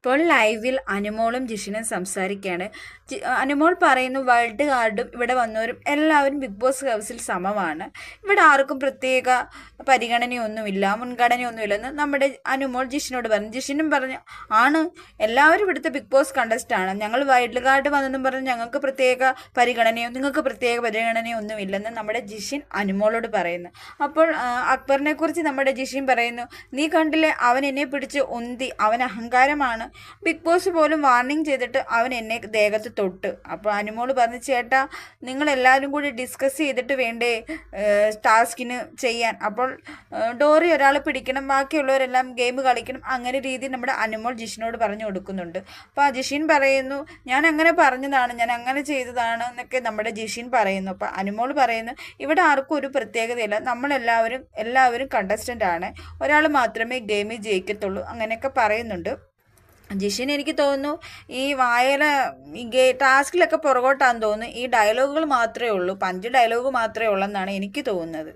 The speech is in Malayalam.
ഇപ്പോൾ ലൈവിൽ അനുമോളും ജിഷിനും സംസാരിക്കുകയാണ്. അനുമോൾ പറയുന്നു വൈൽഡ് കാർഡും ഇവിടെ വന്നവരും എല്ലാവരും ബിഗ് ബോസ് ഹൗസിൽ സമമാണ്, ഇവിടെ ആർക്കും പ്രത്യേക പരിഗണനയൊന്നുമില്ല, മുൻഗണനയൊന്നുമില്ലെന്ന് നമ്മുടെ അനുമോൾ ജിഷിനോട് പറഞ്ഞു. ജിഷിനും പറഞ്ഞു ആണ്, എല്ലാവരും ഇവിടുത്തെ ബിഗ് ബോസ് കണ്ടസ്റ്റാണ്, ഞങ്ങൾ വൈൽഡ് കാർഡ് വന്നെന്നും പറഞ്ഞ് ഞങ്ങൾക്ക് പ്രത്യേക പരിഗണനയോ നിങ്ങൾക്ക് പ്രത്യേക പരിഗണനയോ ഒന്നുമില്ലെന്ന് നമ്മുടെ ജിഷിൻ അനുമോളോട് പറയുന്നു. അപ്പോൾ അക്ബറിനെ കുറിച്ച് നമ്മുടെ ജിഷിൻ പറയുന്നു, നീ കണ്ടില്ലേ അവൻ എന്നെ പിടിച്ച് ഉന്തി, അവൻ അഹങ്കാരമാണ്, ബിഗ് ബോസ് പോലും വാർണിംഗ് ചെയ്തിട്ട് അവൻ എന്നെ ദേഹത്ത് തൊട്ട്. അപ്പോൾ അനുമോള് പറഞ്ഞു, ചേട്ടാ നിങ്ങളെല്ലാവരും കൂടി ഡിസ്കസ് ചെയ്തിട്ട് വേണ്ടേ ടാസ്കിന് ചെയ്യാൻ, അപ്പോൾ ഡോറി ഒരാൾ പിടിക്കണം, ബാക്കിയുള്ളവരെല്ലാം ഗെയിം കളിക്കണം, അങ്ങനെ രീതി നമ്മുടെ അനുമോൾ ജിഷിനോട് പറഞ്ഞു കൊടുക്കുന്നുണ്ട്. അപ്പോൾ ആ ജിഷിൻ പറയുന്നു ഞാൻ അങ്ങനെ പറഞ്ഞതാണ്, ഞാൻ അങ്ങനെ ചെയ്തതാണ് എന്നൊക്കെ നമ്മുടെ ജിഷിൻ പറയുന്നു. അപ്പോൾ അനുമോൾ പറയുന്നു ഇവിടെ ആർക്കും ഒരു പ്രത്യേകതയില്ല, എല്ലാവരും കണ്ടസ്റ്റൻ്റ് ആണ്, ഒരാൾ മാത്രമേ ഗെയിമിൽ ജയിക്കത്തുള്ളൂ, അങ്ങനെയൊക്കെ പറയുന്നുണ്ട്. ജിഷിൻ എനിക്ക് തോന്നുന്നു ഈ ടാസ്കിലൊക്കെ പുറകോട്ടാന്ന് തോന്നുന്നു, ഈ ഡയലോഗുകൾ മാത്രമേ ഉള്ളൂ, 5 ഡയലോഗ് മാത്രമേ ഉള്ളെന്നാണ് എനിക്ക് തോന്നുന്നത്.